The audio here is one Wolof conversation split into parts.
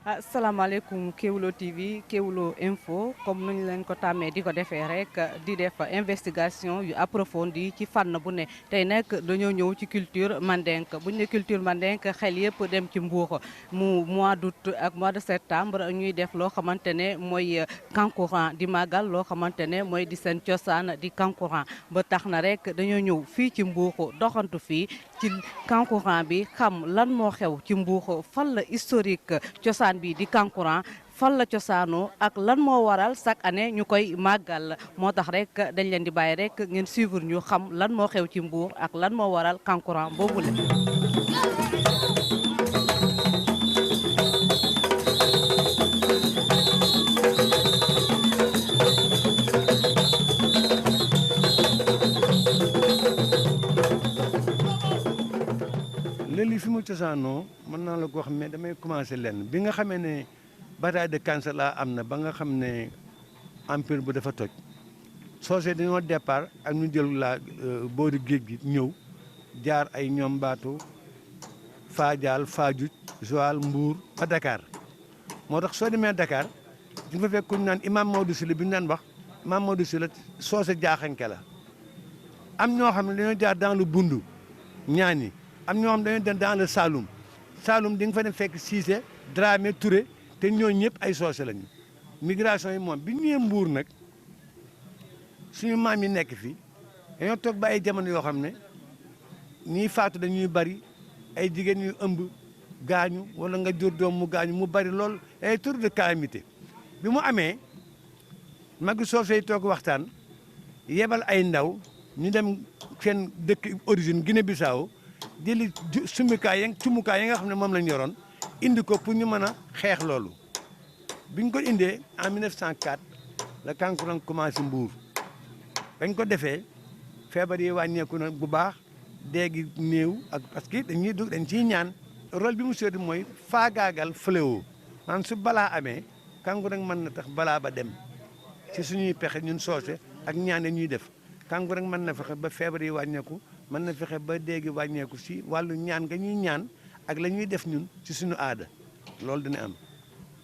asalaamaaleykum Kéwoulo TV Kéwoulo Info comme nu ñu leen ko tàmmee di ko defee rek di def investigation yu approfondi ci fànn bu ne tey nag dañoo ñëw ci culture mandingue bu ñu ne culture mandingue xel yëpp dem ci Mbour mu mois d'août ak mois de septembre ñuy def loo xamante ne mooy kankuran di màggal loo xamante ne mooy di seen cosaan di kankuran ba tax na rek dañoo ñëw fii ci Mbour doxantu fii ci kankuran bi xam lan moo xew ci Mbour fan la historique cosaan bi di kankuran fan la cosaanoo ak lan moo waral chaque année ñu koy màggal moo tax rek dañ leen di bàyyi rek ngeen suivre ñu xam lan moo xew ci Mbour ak lan moo waral kankuran boobu la. lël yi fi mu cosaanoo mën naa la ko wax mais damay commencé lenn bi nga xamee ne bataille de Kansala am na ba nga xam ne empire bu dafa toj soosé dañoo départ ak ñu jël boori géej gi ñëw jaar ay ñoom baatu Fadial Fadiouth Joal Mbour ba Dakar moo tax soo demee Dakar di nga fa fekk ku ñu naan imam Maodo Sylla bi ñu daan wax imam Maodo Sylla soosé jaaxanke la am ñoo xam ne dañoo jaar dans le Bundu ñaani am ñoo xam dañoo dem dans le Saloum Saloum di nga fa dem fekk Cissé Dramé Touré te ñooñu ñëpp ay soose lañu migration yi moom bi ñu ñëwee Mbour nag suñu maam yi nekk fi dañoo toog ba ay jamono yoo xam ne ñii faatu dañuy bari ay jigéen ñuy ëmb gaañu wala nga jur doom mu gaañu mu bari lool ay tour de calamité bi mu amee magi soose yi toog waxtaan yebal ay ndaw ñu dem seen dëkk origine Guinée Bissau jëli cumukaay yi nga xam ne moom lañ yoroon indi ko pour ñu mën a xeex loolu biñ ko indee en 1904 la kankuran commencé Mbour bañ ko defee feebar yi wàññeeku na bu baax déegi néew ak parce que dañ ciy ñaan rôle bi mu seeti mooy faagaagal fléau maanaam su balaa amee kankuran mën na tax balaa ba dem ci suñuy pexe ñun soose ak ñaan ñuy def kankuran mën na fexe ba feebar yi wàññeeku mën na fexe ba déegi wàññeeku si wàllu ñaan nga ñuy ñaan ak la ñuy def ñun ci suñu aada loolu dina am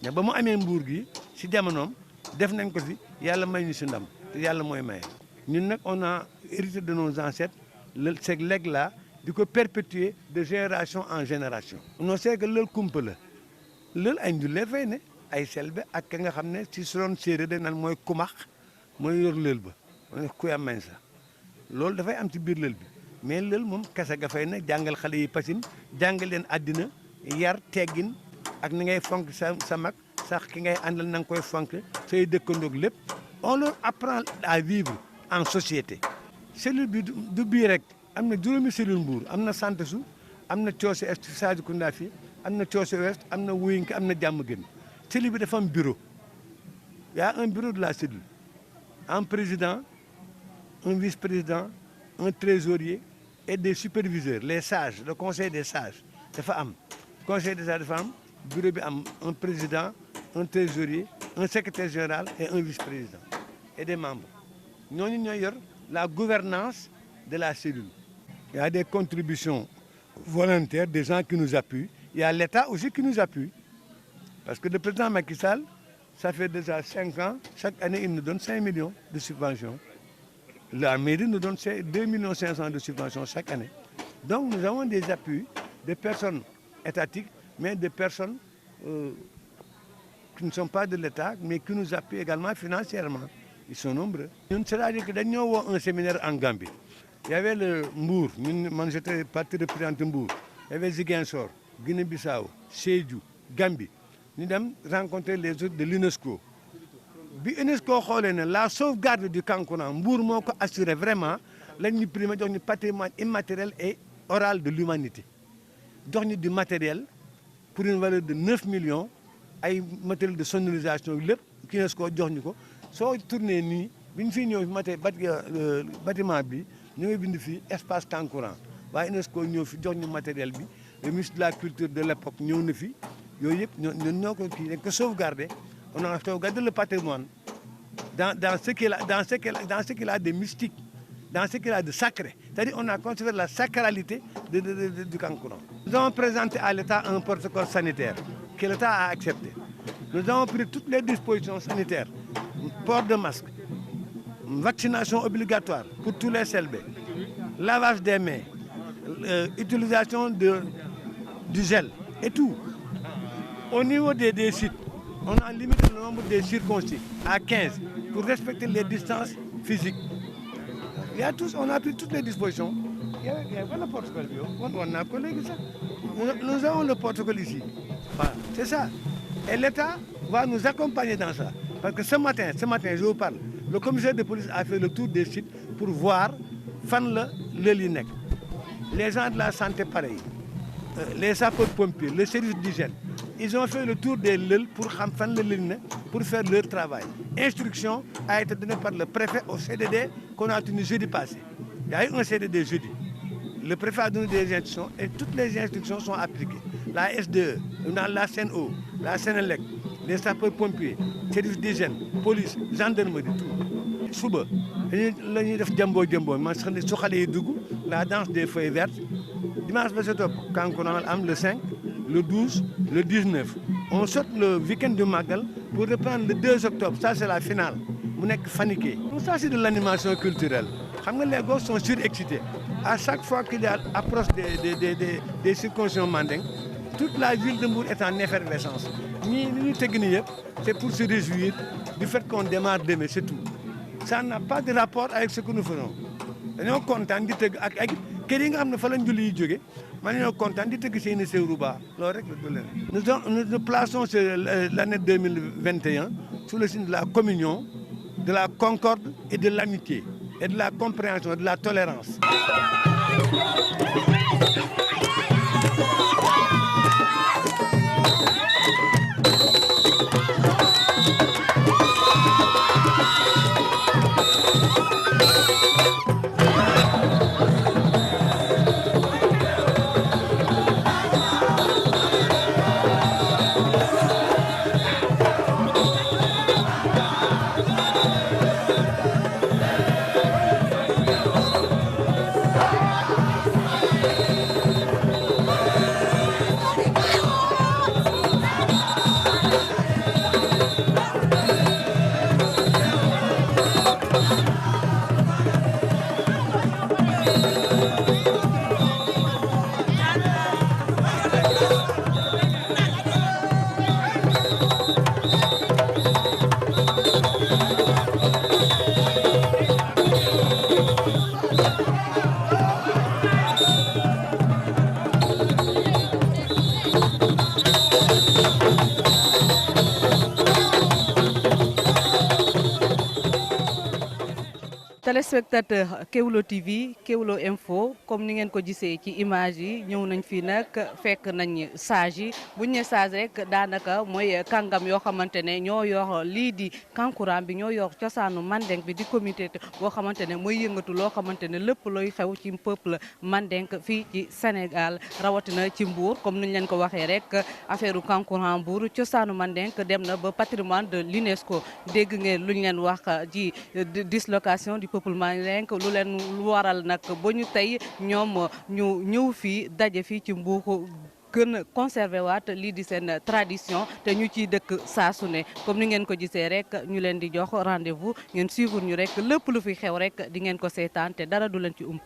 mais ba mu amee Mbour gi si jamonoom def nañ ko fi yàlla may ñu si ndam te yàlla mooy maye. ñun nag on a hérité de nos ancêtres ce legs-là di ko perpétuer de génération en génération. on sait que lël kumpa la lël ay njullee fay ne ay selbe ak ka nga xam ne ci su doon séeréer dañ naan mooy kumax mooy yor lël ba mooy kuya mañ sa loolu dafay am ci biir lël bi. mais lël moom kese ga fay na jàngal xale yi pasin jàngal leen àddina yar teggin ak ni ngay fonk sa mag sax ki ngay àndal na nga koy fonk say dëkkandoog lépp on leur apprend à vivre en société. cellule bi du bii rek am na juróomi cellule Mbour am na Santesu am na Coose Est Sadikounda fii am na Coose Ouest am na Wuyinke am na Diamaguène cellule bi dafa am bureau y a un bureau de la cellule un président un vice-président un trésorier et des superviseurs les sages le conseil des sages dafa am conseil des sages dafa am bureau bi am un président un trésorier un secrétaire général et un vice-président et des membres ñooñu ñooy yor la gouvernance de la cellule. Il y a des contributions volontaires des gens qui nous appuient il y a l'État aussi qui nous appuie parce que le président Macky Sall ça fait déjà 5 ans chaque année il nous donne 5 millions de subventions. La mairie nous donne 2 500 000 de subventions chaque année. Donc nous avons des appuis de personnes étatiques, mais de personnes qui ne sont pas de l'État, mais qui nous appuient également financièrement. Ils sont nombreux. C'est-à-dire que nous avons un séminaire en Gambie. Il y avait le Mbour, moi j'étais parti représentant Mbour. Il y avait Ziguinchor, Guinée-Bissau, Sédhiou, Gambie. Nous avons rencontré les autres de l'UNESCO. bi UNESCO xoolee ne la sauvegarde du kankuran Mbour moo ko assuré vraiment lañ ñu primé jox ñu patrimoine immatériel et oral de l'humanité jox ñu du matériel pour une valeur de 9 millions ay matériel de sonorisation lépp UNESCO jox ñu ko soo tourné nii bi ñu fiy ñëw bâtiment bi ñu ngi bind fii espace kankuran waaye UNESCO ñëw fi jox ñu matériel bi le ministre de la culture de l'époque ñëw na fi yooyu yëpp ñoo ko kii dañ ko sauvegarder. On a sauvegardé le patrimoine dans ce qu'il a de mystique, dans ce qu'il a de sacré. C'est-à-dire on a conservé la sacralité du kankuran. Nous avons présenté à l'État un protocole sanitaire que l'État a accepté. Nous avons pris toutes les dispositions sanitaires, port de masque, vaccination obligatoire pour tous les CLB, lavage des mains, utilisation du gel et tout. Au niveau des sites, on a limité le nombre des circoncis à 15 pour respecter les distances physiques. On a pris toutes les dispositions. Il y a le protocole. Nous avons le protocole ici. Voilà, c'est ça. Et l'État va nous accompagner dans ça. Parce que ce matin, je vous parle, le commissaire de police a fait le tour des sites pour voir fan le linek. Les gens de la santé, pareil. Les sapeurs-pompiers, le service d'hygiène. Ils ont fait le tour des LEL pour faire leur travail. Instruction a été donnée par le préfet au CDD qu'on a tenu jeudi passé. Il y a eu un CDD jeudi. Le préfet a donné des instructions et toutes les instructions sont appliquées. La SDE, la CNO, la Sénélec, les sapeurs-pompiers, service d'hygiène, police, gendarmerie, tout. Suba, la danse des feuilles vertes. Dimanche, le 5, le 12, le 19. On saute le week-end du Magal pour reprendre le 2 octobre. Ça, c'est la finale. On est faniqué. Tout ça, c'est de l'animation culturelle. Les gosses sont surexcités. À chaque fois qu'il y a approche des circoncisions mandingues, toute la ville de Mbour est en effervescence. C'est pour se réjouir du fait qu'on démarre demain, c'est tout. Ça n'a pas de rapport avec ce que nous faisons. Nous sommes contents de te nous plaçons l'année 2021 sous le signe de la communion, de la concorde et de l'amitié, et de la compréhension, et de la tolérance. Téléspectateur Kéwoulo TV Kéwoulo Info comme ni ngeen ko gisee ci image yi ñëw nañ fii nag fekk nañ sage yi buñ ne sage rek daanaka mooy kàngam yoo xamante ne ñoo yor lii di kankurang bi ñoo yor cosaanu mandeng bi di comité boo xamante ne mooy yëngatu loo xamante ne lépp looy xew ci peuple mandeng fii ci Sénégal rawatina ci Mbour comme niñ leen ko waxee rek affaire kankurang Mbour cosaanu mandeng dem na ba patrimoine de l'UNESCO dégg ngeen luñ leen wax ci dislocation du peuple mandeng lu leen waral nag ba ñu tey ñoom ñu ñëw fii daje fii ci Mbour gën a conservé waat lii di seen tradition te ñu ciy dëkk saa su ne comme ni ngeen ko gisee rek ñu leen di jox rendez-vous ngeen suivre ñu rek lépp lu fi xew rek di ngeen ko seetaan te dara du leen ci ump